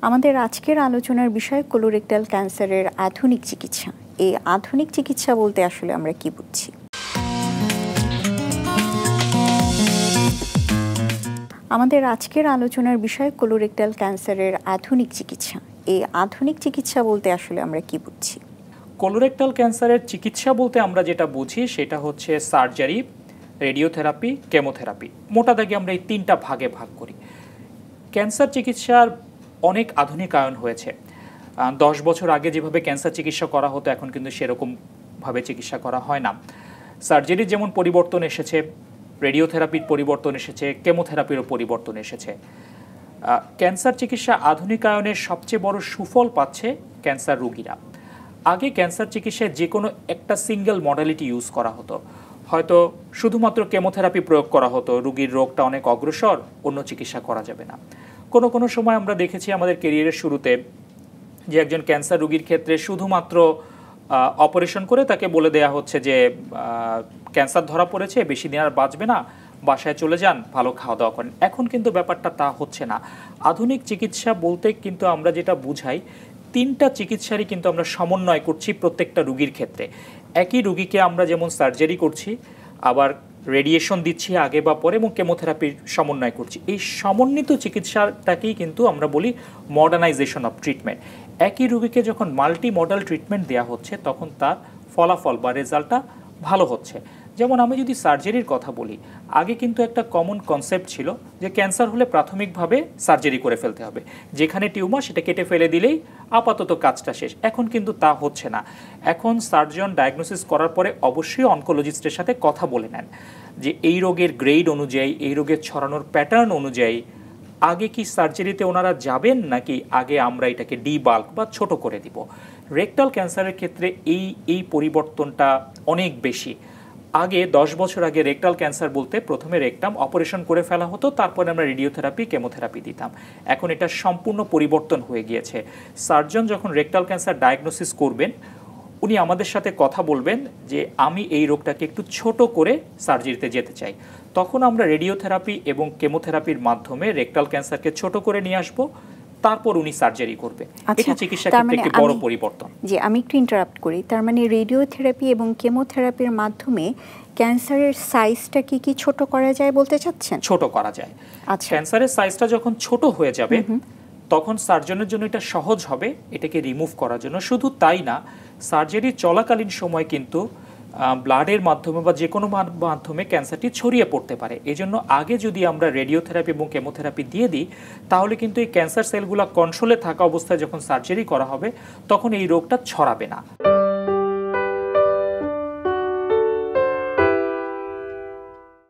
আমাদের আজকের আলোচনার বিষয় কোলোরেক্টাল ক্যান্সারের আধুনিক চিকিৎসা। এই আধুনিক চিকিৎসা বলতে আসলে আমরা কি বুঝছি? আমাদের আজকের আলোচনার বিষয় কোলোরেক্টাল ক্যান্সারের আধুনিক চিকিৎসা। এই আধুনিক চিকিৎসা বলতে আসলে আমরা কি বুঝছি? কোলোরেক্টাল ক্যান্সারের চিকিৎসা বলতে আমরা যেটা বুঝি সেটা হচ্ছে সার্জারি, রেডিওথেরাপি, কেমোথেরাপি। মোটা দাগে আমরা এই তিনটা ভাগে ভাগ করি। ক্যান্সার চিকিৎসার অনেক আধুনিকায়ন হয়েছে। 10 বছর আগে যেভাবে ক্যান্সার চিকিৎসা করা হতো এখন কিন্তু সেরকমভাবে চিকিৎসা করা হয় না। সার্জারির যেমন পরিবর্তন এসেছে, রেডিওথেরাপির পরিবর্তন এসেছে, কেমোথেরাপিরও পরিবর্তন এসেছে। ক্যান্সার চিকিৎসা আধুনিকায়নের সবচেয়ে বড় সুফল পাচ্ছে ক্যান্সার রোগীরা। আগে ক্যান্সার চিকিৎসায় যে কোনো একটা সিঙ্গেল মডালিটি ইউজ করা হতো। হয়তো শুধুমাত্র কেমোথেরাপি প্রয়োগ করা হতো, রোগীর রোগটা অনেক অগ্রসর, অন্য চিকিৎসা করা যাবে না। কোনো সময় আমরা দেখেছি আমাদের ক্যারিয়ারের শুরুতে যে একজন ক্যান্সার রোগীর ক্ষেত্রে শুধুমাত্র অপারেশন করে তাকে বলে দেয়া হচ্ছে যে ক্যান্সার ধরা পড়েছে, বেশি দিন আর বাঁচবে না, বাসায় চলে যান, ভালো খাওয়া দাওয়া করেন। এখন কিন্তু ব্যাপারটা তা হচ্ছে না। আধুনিক চিকিৎসা বলতে কিন্তু আমরা যেটা বুঝাই, তিনটা চিকিৎসারই কিন্তু আমরা সমন্বয় করছি প্রত্যেকটা রোগীর ক্ষেত্রে। একই রোগীকে আমরা যেমন সার্জারি করছি, আবার রেডিয়েশন দিচ্ছি আগে বা পরে, এবং কেমোথেরাপির সমন্বয় করছি। এই সমন্বিত চিকিৎসাটাকেই কিন্তু আমরা বলি মডার্নাইজেশন অফ ট্রিটমেন্ট। একই রোগীকে যখন মাল্টি মডাল ট্রিটমেন্ট দেওয়া হচ্ছে তখন তার ফলাফল বা রেজাল্টটা ভালো হচ্ছে। যেমন আমি যদি সার্জারির কথা বলি, আগে কিন্তু একটা কমন কনসেপ্ট ছিল যে ক্যান্সার হলে প্রাথমিকভাবে সার্জারি করে ফেলতে হবে, যেখানে টিউমার সেটা কেটে ফেলে দিলেই আপাতত কাজটা শেষ। এখন কিন্তু তা হচ্ছে না। এখন সার্জন ডায়াগনোসিস করার পরে অবশ্যই অনকোলজিস্টের সাথে কথা বলে নেন যে এই রোগের গ্রেড অনুযায়ী, এই রোগের ছড়ানোর প্যাটার্ন অনুযায়ী আগে কি সার্জারিতে ওনারা যাবেন, নাকি আগে আমরা এটাকে ডিবাল্ক বা ছোট করে দিব। রেকটাল ক্যান্সারের ক্ষেত্রে এই পরিবর্তনটা অনেক বেশি। আগে 10 বছর আগে রেকটাল ক্যান্সার বলতে প্রথমে রেকটাম অপারেশন করে ফেলা হতো, তারপরে আমরা রেডিওথেরাপি, কেমোথেরাপি দিতাম। এখন এটা সম্পূর্ণ পরিবর্তন হয়ে গিয়েছে। সার্জন যখন রেকটাল ক্যান্সার ডায়াগনোসিস করবেন, উনি আমাদের সাথে কথা বলবেন যে আমি এই রোগটাকে একটু ছোট করে সার্জারিতে যেতে চাই। তখন আমরা রেডিওথেরাপি এবং কেমোথেরাপির মাধ্যমে রেকটাল ক্যান্সারকে ছোট করে নিয়ে আসবো, তারপর উনি সার্জারি করবে। এটা চিকিৎসা ক্ষেত্রে একটি বড় পরিবর্তন। জি, আমি একটু ইন্টারাপ্ট করি। তার মানে রেডিওথেরাপি এবং কেমোথেরাপির মাধ্যমে ক্যান্সারের সাইজটা কি ছোট করা যায় বলতে চাচ্ছেন? ছোট করা যায়। আচ্ছা, ক্যান্সারের সাইজটা যখন ছোট হয়ে যাবে তখন সার্জনের জন্য এটা সহজ হবে এটাকে রিমুভ করার জন্য। শুধু তাই না, সার্জারি চলাকালীন সময় কিন্তু ব্লাডের মাধ্যমে বা যে কোনো মাধ্যমে ক্যান্সারটি ছড়িয়ে পড়তে পারে। এজন্য আগে যদি আমরা রেডিওথেরাপি এবং কেমোথেরাপি দিয়ে দিই, তাহলে কিন্তু এই ক্যান্সার সেলগুলো কন্ট্রোলে থাকা অবস্থায় যখন সার্জারি করা হবে তখন এই রোগটা ছড়াবে না।